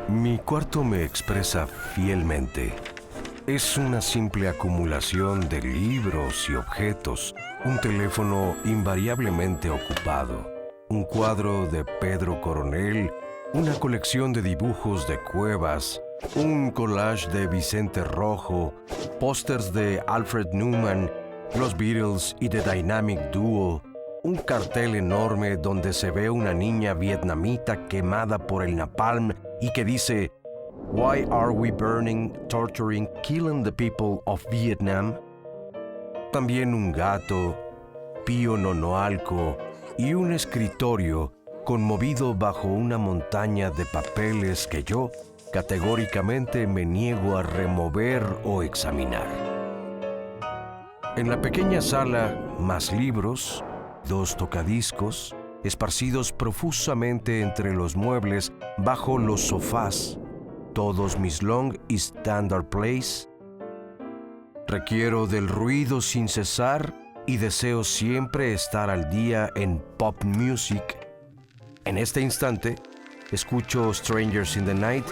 Mi cuarto me expresa fielmente. Es una simple acumulación de libros y objetos, un teléfono invariablemente ocupado, un cuadro de Pedro Coronel, una colección de dibujos de Cuevas, un collage de Vicente Rojo, pósters de Alfred Newman, los Beatles y The Dynamic Duo, un cartel enorme donde se ve una niña vietnamita quemada por el napalm y que dice "Why are we burning, torturing, killing the people of Vietnam?". También un gato, Pío Nonoalco y un escritorio conmovido bajo una montaña de papeles que yo categóricamente me niego a remover o examinar. En la pequeña sala, más libros, 2 tocadiscos, esparcidos profusamente entre los muebles bajo los sofás, todos mis long y standard plays. Requiero del ruido sin cesar y deseo siempre estar al día en pop music. En este instante, escucho Strangers in the Night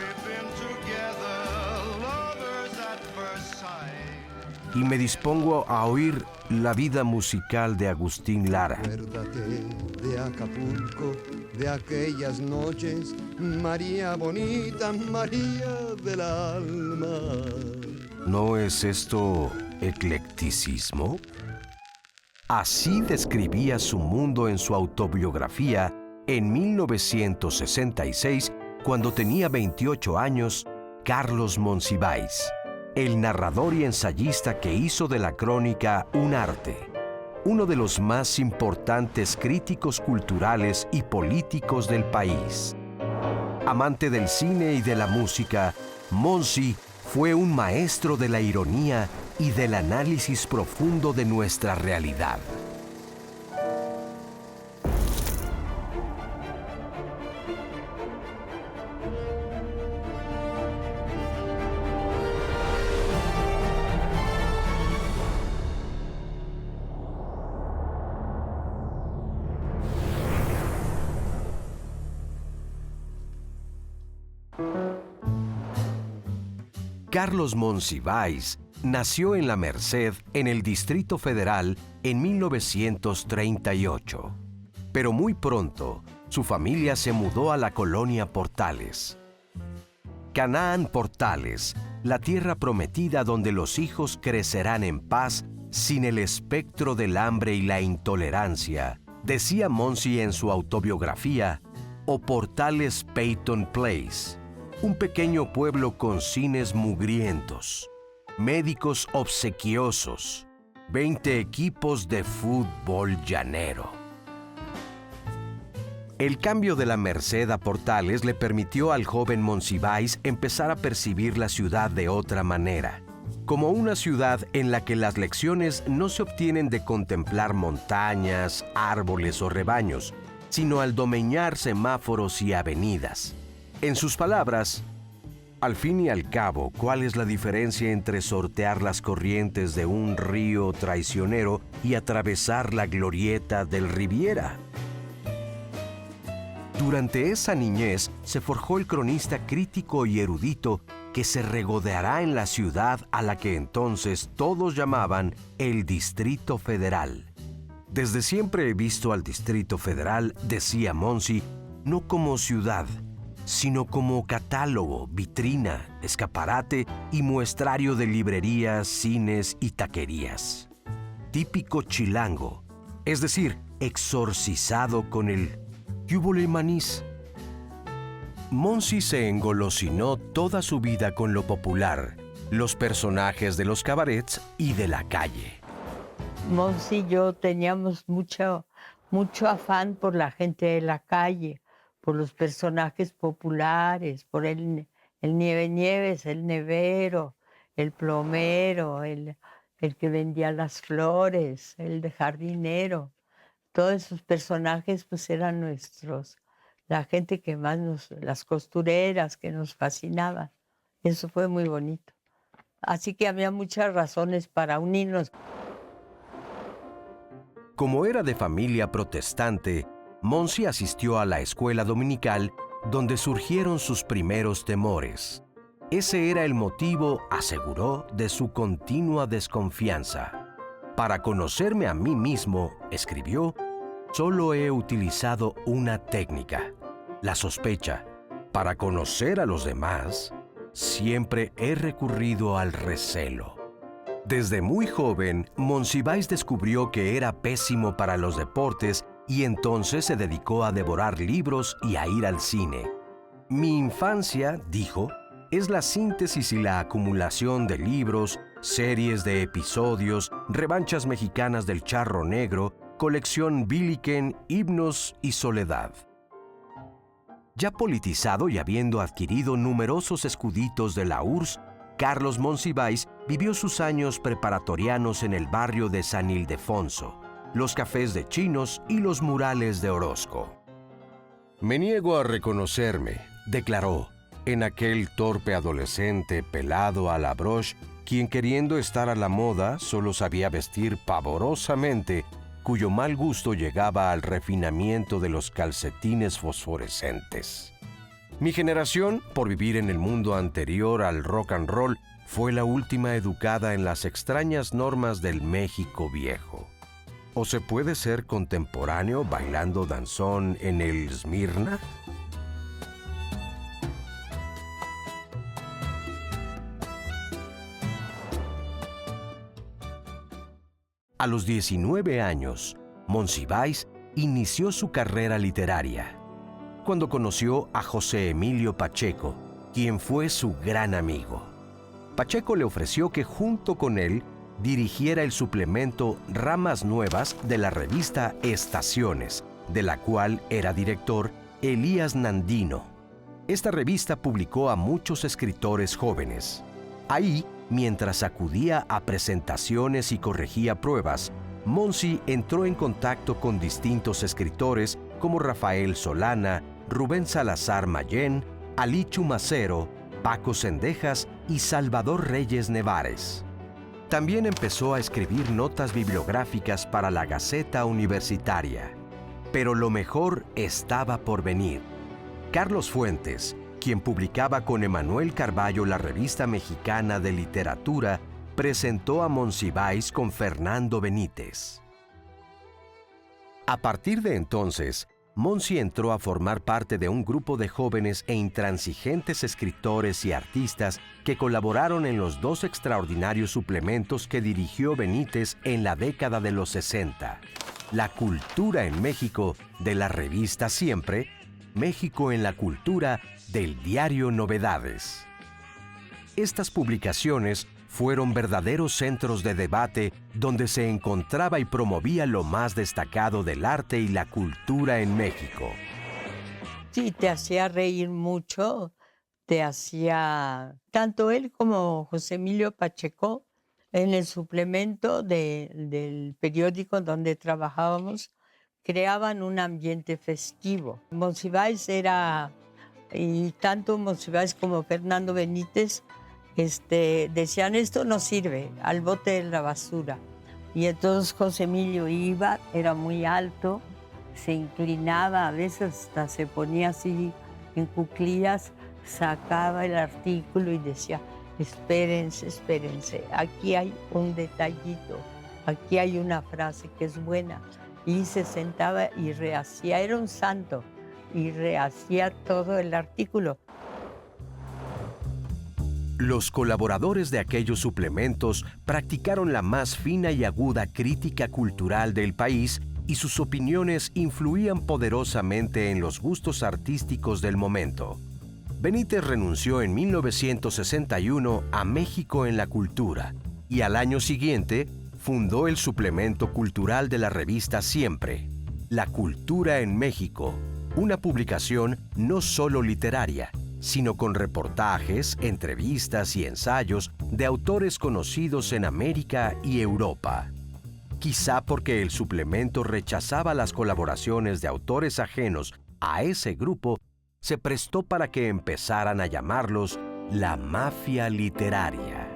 y me dispongo a oír la vida musical de Agustín Lara. Acuérdate de Acapulco, de aquellas noches, María bonita, María del alma. ¿No es esto eclecticismo? Así describía su mundo en su autobiografía en 1966, cuando tenía 28 años, Carlos Monsiváis, el narrador y ensayista que hizo de la crónica un arte, uno de los más importantes críticos culturales y políticos del país. Amante del cine y de la música, Monsi fue un maestro de la ironía y del análisis profundo de nuestra realidad. Carlos Monsiváis nació en La Merced, en el Distrito Federal, en 1938. Pero muy pronto, su familia se mudó a la colonia Portales. Canaán Portales, la tierra prometida donde los hijos crecerán en paz sin el espectro del hambre y la intolerancia, decía Monsi en su autobiografía, o Portales Peyton Place. Un pequeño pueblo con cines mugrientos, médicos obsequiosos, 20 equipos de fútbol llanero. El cambio de La Merced a Portales le permitió al joven Monsiváis empezar a percibir la ciudad de otra manera, como una ciudad en la que las lecciones no se obtienen de contemplar montañas, árboles o rebaños, sino al domeñar semáforos y avenidas. En sus palabras, al fin y al cabo, ¿cuál es la diferencia entre sortear las corrientes de un río traicionero y atravesar la glorieta del Riviera? Durante esa niñez se forjó el cronista crítico y erudito que se regodeará en la ciudad a la que entonces todos llamaban el Distrito Federal. Desde siempre he visto al Distrito Federal, decía Monsi, no como ciudad, sino como catálogo, vitrina, escaparate y muestrario de librerías, cines y taquerías. Típico chilango, es decir, exorcizado con el "¿Yúbole manís?". Monsi se engolosinó toda su vida con lo popular, los personajes de los cabarets y de la calle. Monsi y yo teníamos mucho afán por la gente de la calle, por los personajes populares, por el Nieve Nieves, el nevero, el plomero, el que vendía las flores, el de jardinero. Todos esos personajes pues eran nuestros, la gente que más las costureras que nos fascinaban. Eso fue muy bonito. Así que había muchas razones para unirnos. Como era de familia protestante, Monsi asistió a la escuela dominical donde surgieron sus primeros temores. Ese era el motivo, aseguró, de su continua desconfianza. Para conocerme a mí mismo, escribió, solo he utilizado una técnica, la sospecha. Para conocer a los demás, siempre he recurrido al recelo. Desde muy joven, Monsiváis descubrió que era pésimo para los deportes y entonces se dedicó a devorar libros y a ir al cine. Mi infancia, dijo, es la síntesis y la acumulación de libros, series de episodios, revanchas mexicanas del Charro Negro, colección Billiken, himnos y soledad. Ya politizado y habiendo adquirido numerosos escuditos de la URSS, Carlos Monsiváis vivió sus años preparatorianos en el barrio de San Ildefonso, los cafés de chinos y los murales de Orozco. Me niego a reconocerme, declaró, en aquel torpe adolescente pelado a la broche, quien queriendo estar a la moda solo sabía vestir pavorosamente, cuyo mal gusto llegaba al refinamiento de los calcetines fosforescentes. Mi generación, por vivir en el mundo anterior al rock and roll, fue la última educada en las extrañas normas del México viejo. ¿O se puede ser contemporáneo bailando danzón en el Esmirna? A los 19 años, Monsiváis inició su carrera literaria, cuando conoció a José Emilio Pacheco, quien fue su gran amigo. Pacheco le ofreció que junto con él dirigiera el suplemento Ramas Nuevas de la revista Estaciones, de la cual era director Elías Nandino. Esta revista publicó a muchos escritores jóvenes. Ahí, mientras acudía a presentaciones y corregía pruebas, Monsi entró en contacto con distintos escritores como Rafael Solana, Rubén Salazar Mayén, Alí Chumacero, Paco Cendejas y Salvador Reyes Nevares. También empezó a escribir notas bibliográficas para la Gaceta Universitaria. Pero lo mejor estaba por venir. Carlos Fuentes, quien publicaba con Emanuel Carballo la Revista Mexicana de Literatura, presentó a Monsiváis con Fernando Benítez. A partir de entonces, Monsi entró a formar parte de un grupo de jóvenes e intransigentes escritores y artistas que colaboraron en los dos extraordinarios suplementos que dirigió Benítez en la década de los 60. La cultura en México, de la revista Siempre, México en la cultura, del diario Novedades. Estas publicaciones fueron verdaderos centros de debate donde se encontraba y promovía lo más destacado del arte y la cultura en México. Sí, te hacía reír mucho, te hacía... Tanto él como José Emilio Pacheco, en el suplemento del periódico donde trabajábamos, creaban un ambiente festivo. Monsiváis era... Y tanto Monsiváis como Fernando Benítez decían, esto no sirve, al bote de la basura. Y entonces José Emilio iba, era muy alto, se inclinaba, a veces hasta se ponía así en cuclillas, sacaba el artículo y decía, espérense, espérense, aquí hay un detallito, aquí hay una frase que es buena. Y se sentaba y rehacía, era un santo, y rehacía todo el artículo. Los colaboradores de aquellos suplementos practicaron la más fina y aguda crítica cultural del país y sus opiniones influían poderosamente en los gustos artísticos del momento. Benítez renunció en 1961 a México en la Cultura y al año siguiente fundó el suplemento cultural de la revista Siempre, La Cultura en México, una publicación no solo literaria, sino con reportajes, entrevistas y ensayos de autores conocidos en América y Europa. Quizá porque el suplemento rechazaba las colaboraciones de autores ajenos a ese grupo, se prestó para que empezaran a llamarlos la mafia literaria.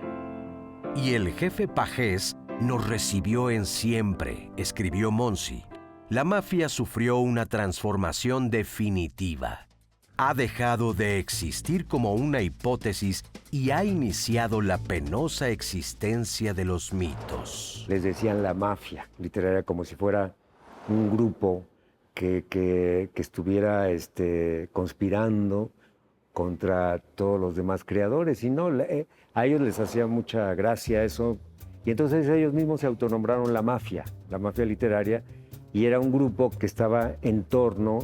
Y el jefe Pajés nos recibió en Siempre, escribió Monsi. La mafia sufrió una transformación definitiva. ha dejado de existir como una hipótesis y ha iniciado la penosa existencia de los mitos. Les decían la mafia literaria, como si fuera un grupo que estuviera conspirando contra todos los demás creadores. Y no, a ellos les hacía mucha gracia eso. Y entonces ellos mismos se autonombraron la mafia literaria, y era un grupo que estaba en torno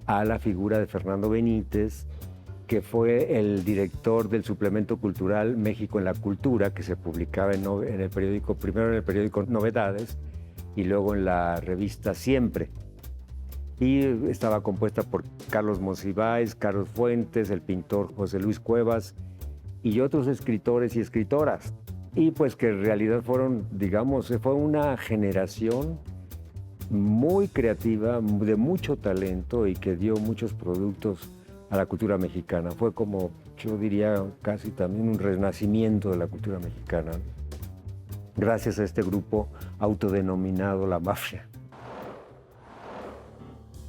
a la figura de Fernando Benítez, que fue el director del suplemento cultural México en la Cultura, que se publicaba en el periódico, primero en el periódico Novedades y luego en la revista Siempre. Y estaba compuesta por Carlos Monsiváis, Carlos Fuentes, el pintor José Luis Cuevas y otros escritores y escritoras. Y pues que en realidad fueron, digamos, fue una generación muy creativa, de mucho talento y que dio muchos productos a la cultura mexicana. Fue como, yo diría, casi también un renacimiento de la cultura mexicana, gracias a este grupo autodenominado La Mafia.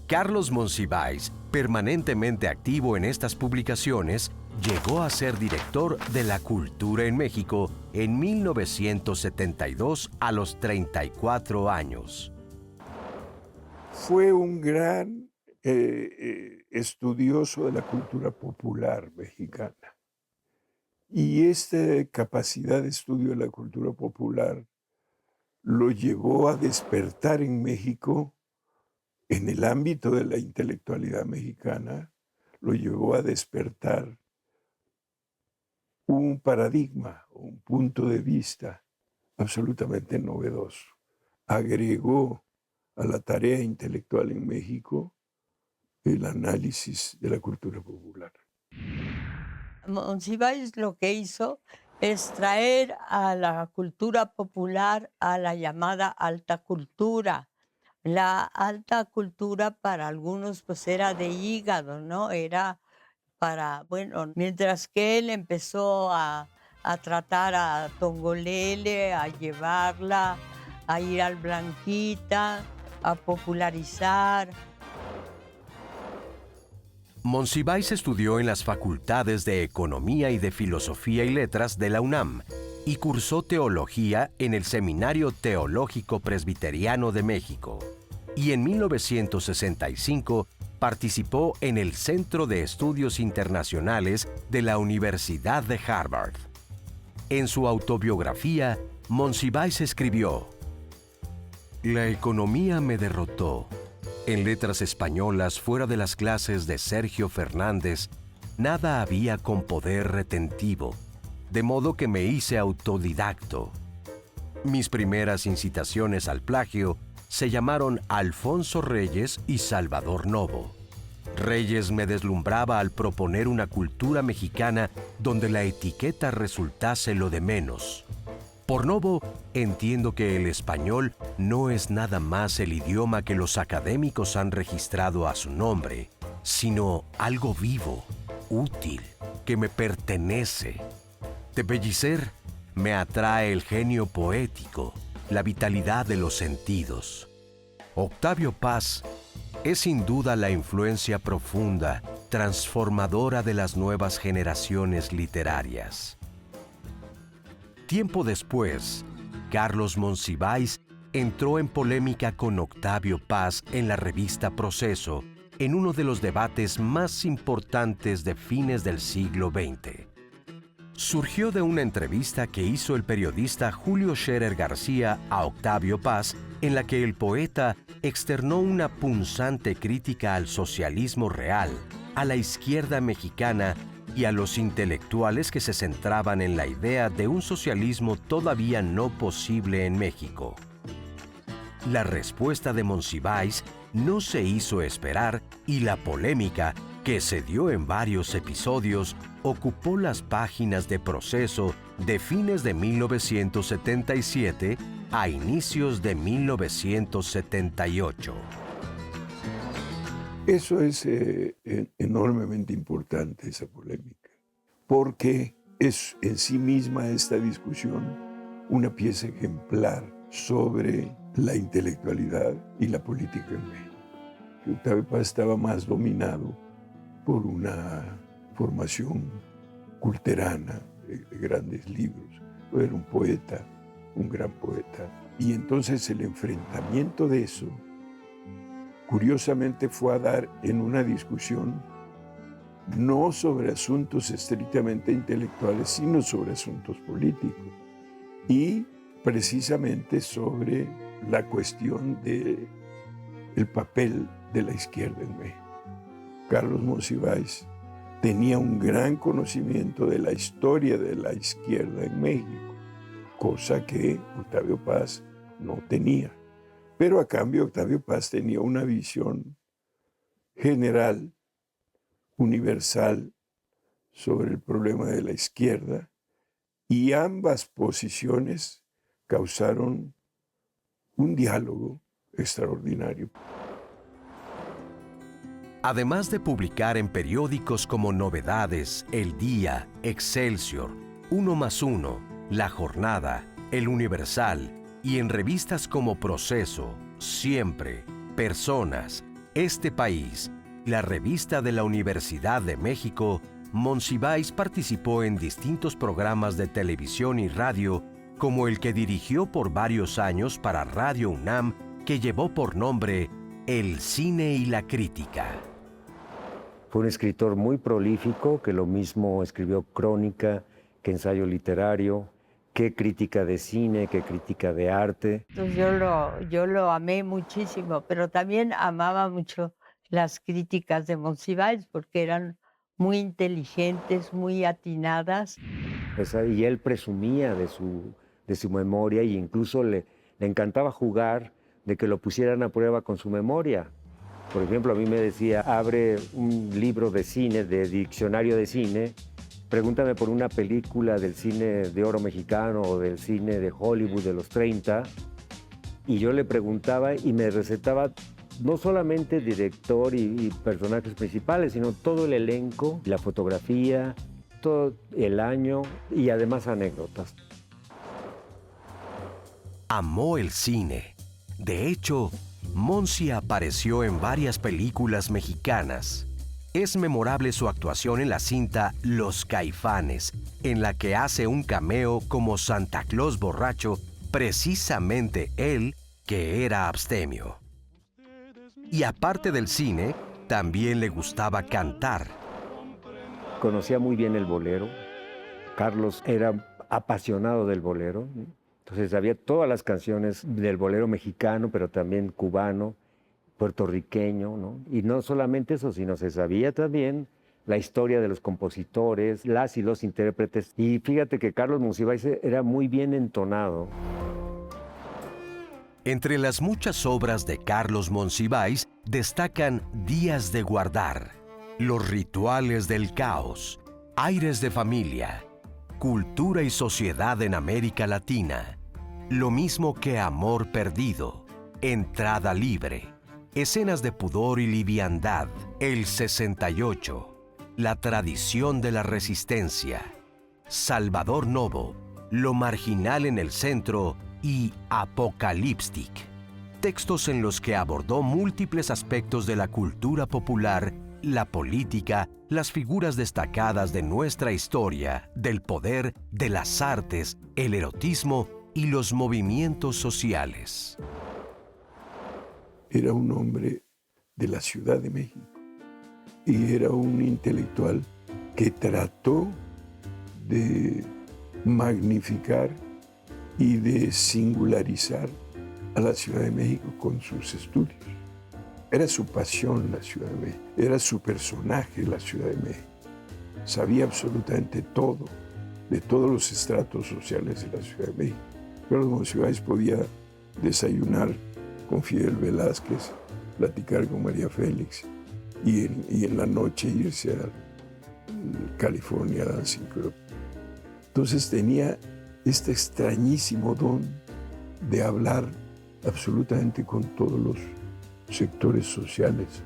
Carlos Monsiváis, permanentemente activo en estas publicaciones, llegó a ser director de la cultura en México en 1972 a los 34 años. Fue un gran estudioso de la cultura popular mexicana. Y esta capacidad de estudio de la cultura popular lo llevó a despertar en México, en el ámbito de la intelectualidad mexicana, lo llevó a despertar un paradigma, un punto de vista absolutamente novedoso. Agregó a la tarea intelectual en México el análisis de la cultura popular. Monsiváis lo que hizo es traer a la cultura popular a la llamada alta cultura. La alta cultura para algunos pues era de hígado, ¿no? Era para, bueno, mientras que él empezó a tratar a Tongolele, a llevarla, a ir al Blanquita, a popularizar. Monsiváis estudió en las facultades de Economía y de Filosofía y Letras de la UNAM y cursó teología en el Seminario Teológico Presbiteriano de México. Y en 1965 participó en el Centro de Estudios Internacionales de la Universidad de Harvard. En su autobiografía, Monsiváis escribió: «La economía me derrotó. En letras españolas, fuera de las clases de Sergio Fernández, nada había con poder retentivo, de modo que me hice autodidacto. Mis primeras incitaciones al plagio se llamaron Alfonso Reyes y Salvador Novo. Reyes me deslumbraba al proponer una cultura mexicana donde la etiqueta resultase lo de menos. Por Novo, entiendo que el español no es nada más el idioma que los académicos han registrado a su nombre, sino algo vivo, útil, que me pertenece. De Pellicer me atrae el genio poético, la vitalidad de los sentidos. Octavio Paz es sin duda la influencia profunda, transformadora de las nuevas generaciones literarias». Tiempo después, Carlos Monsiváis entró en polémica con Octavio Paz en la revista Proceso, en uno de los debates más importantes de fines del siglo XX. Surgió de una entrevista que hizo el periodista Julio Scherer García a Octavio Paz, en la que el poeta externó una punzante crítica al socialismo real, a la izquierda mexicana y a los intelectuales que se centraban en la idea de un socialismo todavía no posible en México. La respuesta de Monsiváis no se hizo esperar y la polémica, que se dio en varios episodios, ocupó las páginas de Proceso de fines de 1977 a inicios de 1978. Eso es enormemente importante, esa polémica, porque es en sí misma esta discusión una pieza ejemplar sobre la intelectualidad y la política en México. Octavio Paz estaba más dominado por una formación culterana de grandes libros. Era un poeta, un gran poeta. Y entonces el enfrentamiento de eso, curiosamente, fue a dar en una discusión no sobre asuntos estrictamente intelectuales, sino sobre asuntos políticos. Y precisamente sobre la cuestión del papel de la izquierda en México. Carlos Monsiváis tenía un gran conocimiento de la historia de la izquierda en México, cosa que Octavio Paz no tenía. Pero a cambio Octavio Paz tenía una visión general, universal, sobre el problema de la izquierda, y ambas posiciones causaron un diálogo extraordinario. Además de publicar en periódicos como Novedades, El Día, Excelsior, 1+1, La Jornada, El Universal y en revistas como Proceso, Siempre, Personas, Este País, la revista de la Universidad de México, Monsiváis participó en distintos programas de televisión y radio, como el que dirigió por varios años para Radio UNAM, que llevó por nombre El Cine y la Crítica. Fue un escritor muy prolífico, que lo mismo escribió crónica, que ensayo literario, que crítica de cine, que crítica de arte. Entonces yo lo amé muchísimo, pero también amaba mucho las críticas de Monsiváis porque eran muy inteligentes, muy atinadas. Y él presumía de su memoria, e incluso le encantaba jugar de que lo pusieran a prueba con su memoria. Por ejemplo, a mí me decía, abre un libro de cine, de diccionario de cine, pregúntame por una película del cine de oro mexicano o del cine de Hollywood de los 30, y yo le preguntaba y me recetaba no solamente director y personajes principales, sino todo el elenco, la fotografía, todo el año y además anécdotas. Amó el cine. De hecho, Monsi apareció en varias películas mexicanas. Es memorable su actuación en la cinta Los Caifanes, en la que hace un cameo como Santa Claus borracho, precisamente él, que era abstemio. Y aparte del cine, también le gustaba cantar. Conocía muy bien el bolero. Carlos era apasionado del bolero. Entonces sabía todas las canciones del bolero mexicano, pero también cubano, puertorriqueño, ¿no? Y no solamente eso, sino se sabía también la historia de los compositores, las y los intérpretes. Y fíjate que Carlos Monsiváis era muy bien entonado. Entre las muchas obras de Carlos Monsiváis destacan Días de guardar, Los rituales del caos, Aires de familia, Cultura y sociedad en América Latina, lo mismo que Amor perdido, Entrada libre, Escenas de pudor y liviandad, El 68, La tradición de la resistencia, Salvador Novo, Lo marginal en el centro y Apocalíptic. Textos en los que abordó múltiples aspectos de la cultura popular, la política, las figuras destacadas de nuestra historia, del poder, de las artes, el erotismo y los movimientos sociales. Era un hombre de la Ciudad de México y era un intelectual que trató de magnificar y de singularizar a la Ciudad de México con sus estudios. Era su pasión la Ciudad de México, era su personaje la Ciudad de México. Sabía absolutamente todo, de todos los estratos sociales de la Ciudad de México. Carlos Monsiváis podía desayunar con Fidel Velázquez, platicar con María Félix y en la noche irse a California Dancing Club. Entonces tenía este extrañísimo don de hablar absolutamente con todos los sectores sociales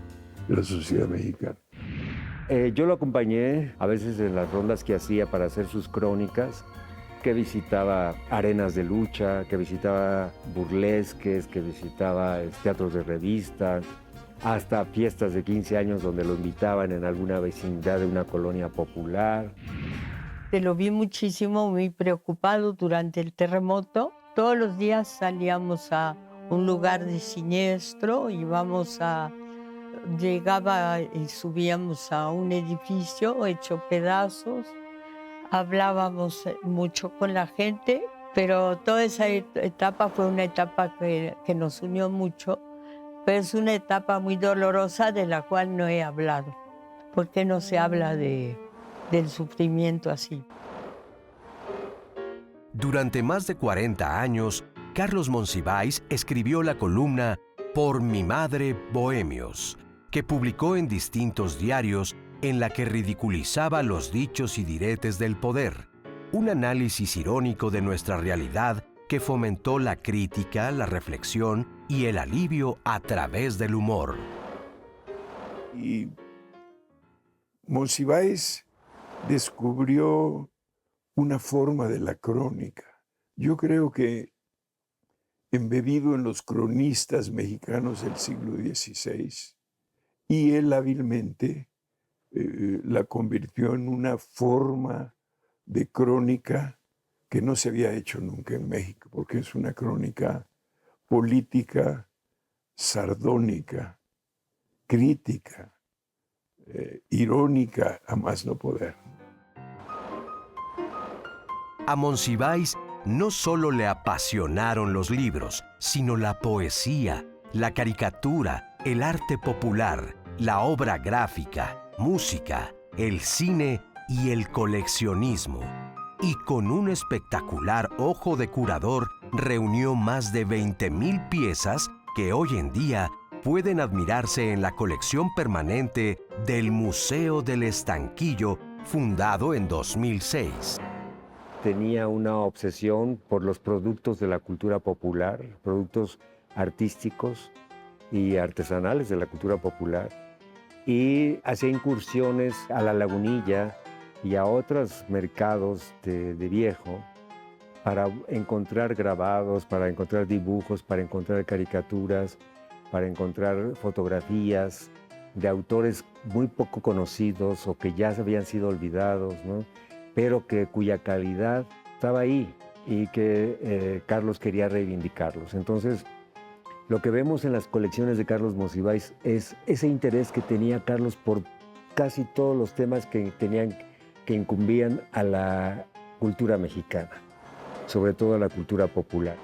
de la sociedad mexicana. Yo lo acompañé a veces en las rondas que hacía para hacer sus crónicas, que visitaba arenas de lucha, que visitaba burlesques, que visitaba teatros de revista. hasta fiestas de 15 años donde lo invitaban en alguna vecindad de una colonia popular. Te lo vi muchísimo, muy preocupado durante el terremoto. Todos los días salíamos a un lugar de siniestro, llegaba y subíamos a un edificio hecho pedazos. Hablábamos mucho con la gente, pero toda esa etapa fue una etapa que nos unió mucho, pero es una etapa muy dolorosa de la cual no he hablado, porque no se habla del sufrimiento así. Durante más de 40 años, Carlos Monsiváis escribió la columna Por mi madre, Bohemios, que publicó en distintos diarios en la que ridiculizaba los dichos y diretes del poder, un análisis irónico de nuestra realidad que fomentó la crítica, la reflexión y el alivio a través del humor. Y Monsiváis descubrió una forma de la crónica. Yo creo que embebido en los cronistas mexicanos del siglo XVI, y él hábilmente la convirtió en una forma de crónica que no se había hecho nunca en México, porque es una crónica política, sardónica, crítica, irónica, a más no poder. A Monsiváis no solo le apasionaron los libros, sino la poesía, la caricatura, el arte popular, la obra gráfica, música, el cine y el coleccionismo. Y con un espectacular ojo de curador reunió más de 20,000 piezas que hoy en día pueden admirarse en la colección permanente del Museo del Estanquillo, fundado en 2006. Tenía una obsesión por los productos de la cultura popular, productos artísticos y artesanales de la cultura popular, y hacía incursiones a la Lagunilla y a otros mercados de viejo para encontrar grabados, para encontrar dibujos, para encontrar caricaturas, para encontrar fotografías de autores muy poco conocidos o que ya habían sido olvidados, ¿no? Pero cuya calidad estaba ahí y que Carlos quería reivindicarlos. Entonces, lo que vemos en las colecciones de Carlos Monsiváis es ese interés que tenía Carlos por casi todos los temas que incumbían a la cultura mexicana, sobre todo a la cultura popular.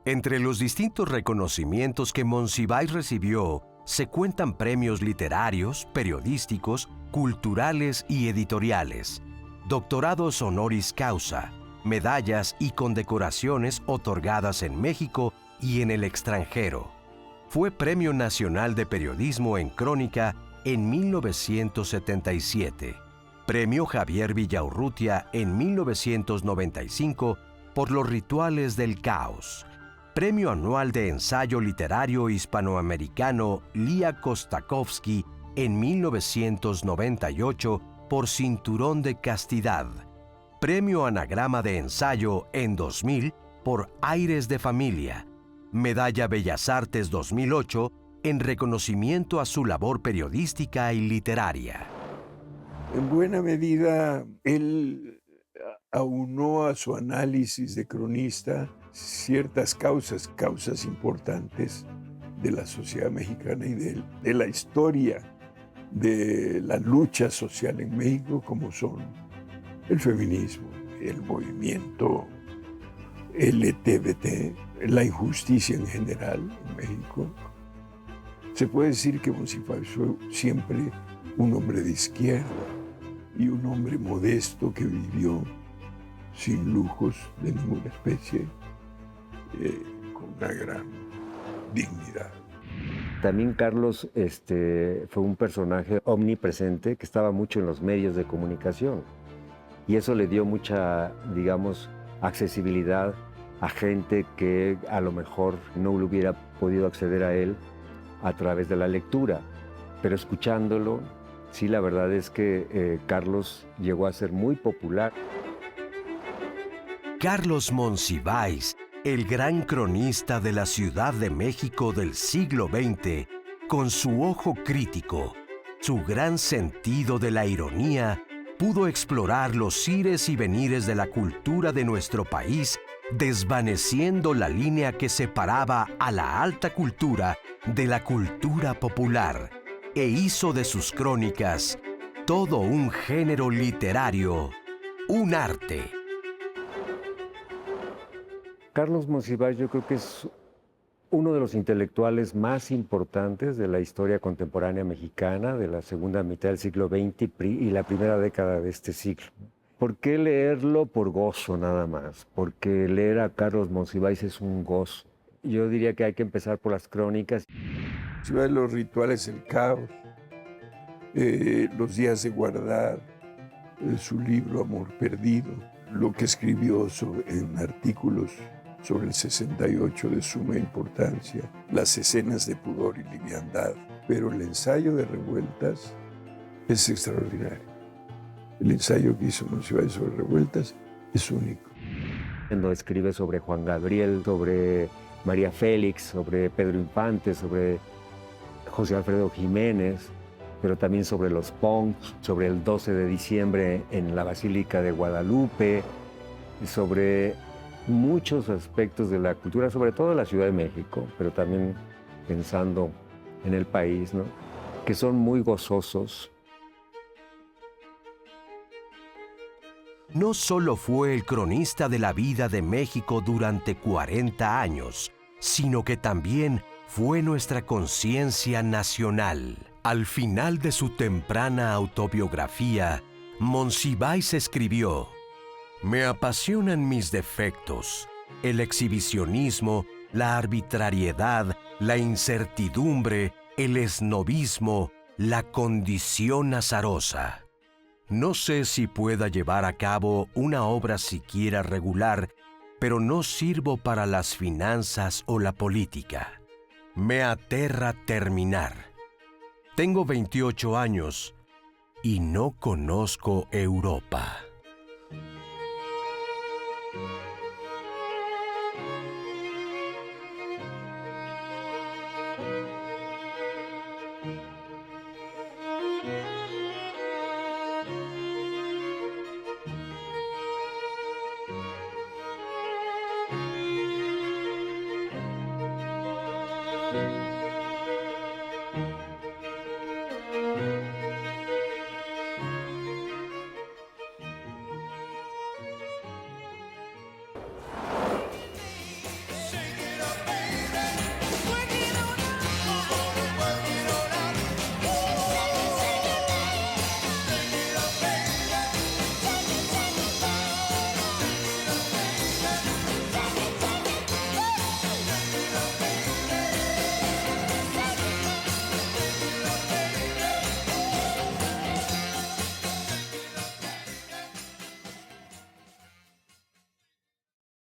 Entre los distintos reconocimientos que Monsiváis recibió, se cuentan premios literarios, periodísticos, culturales y editoriales, doctorados honoris causa, medallas y condecoraciones otorgadas en México y en el extranjero. Fue Premio Nacional de Periodismo en Crónica en 1977, Premio Javier Villaurrutia en 1995 por Los Rituales del Caos, Premio Anual de Ensayo Literario Hispanoamericano Lía Kostakowski en 1998 por Cinturón de Castidad, Premio Anagrama de Ensayo en 2000 por Aires de Familia, Medalla Bellas Artes 2008 en reconocimiento a su labor periodística y literaria. En buena medida, él aunó a su análisis de cronista ciertas causas importantes de la sociedad mexicana y de la historia de la lucha social en México, como son el feminismo, el movimiento LGBT, la injusticia en general en México. Se puede decir que Monsiváis fue siempre un hombre de izquierda y un hombre modesto que vivió sin lujos de ninguna especie, con una gran dignidad. También Carlos fue un personaje omnipresente que estaba mucho en los medios de comunicación y eso le dio mucha, digamos, accesibilidad a gente que a lo mejor no hubiera podido acceder a él a través de la lectura, pero escuchándolo, sí, la verdad es que Carlos llegó a ser muy popular. Carlos Monsiváis el gran cronista de la Ciudad de México del siglo XX, con su ojo crítico, su gran sentido de la ironía, pudo explorar los ires y venires de la cultura de nuestro país, desvaneciendo la línea que separaba a la alta cultura de la cultura popular, e hizo de sus crónicas todo un género literario, un arte. Carlos Monsiváis yo creo que es uno de los intelectuales más importantes de la historia contemporánea mexicana de la segunda mitad del siglo XX y la primera década de este siglo. ¿Por qué leerlo? Por gozo nada más, porque leer a Carlos Monsiváis es un gozo. Yo diría que hay que empezar por las crónicas. Los rituales del caos, los días de guardar, su libro Amor Perdido, lo que escribió en artículos sobre el 68 de suma importancia, las escenas de pudor y liviandad, pero el ensayo de Revueltas es extraordinario. El ensayo que hizo Monsiváis sobre Revueltas es único. Cuando escribe sobre Juan Gabriel, sobre María Félix, sobre Pedro Infante, sobre José Alfredo Jiménez, pero también sobre los punks, sobre el 12 de diciembre en la Basílica de Guadalupe, y sobre muchos aspectos de la cultura, sobre todo de la Ciudad de México, pero también pensando en el país, ¿no? Que son muy gozosos. No solo fue el cronista de la vida de México durante 40 años, sino que también fue nuestra conciencia nacional. Al final de su temprana autobiografía, Monsiváis escribió: «Me apasionan mis defectos, el exhibicionismo, la arbitrariedad, la incertidumbre, el esnobismo, la condición azarosa. No sé si pueda llevar a cabo una obra siquiera regular, pero no sirvo para las finanzas o la política. Me aterra terminar. Tengo 28 años y no conozco Europa».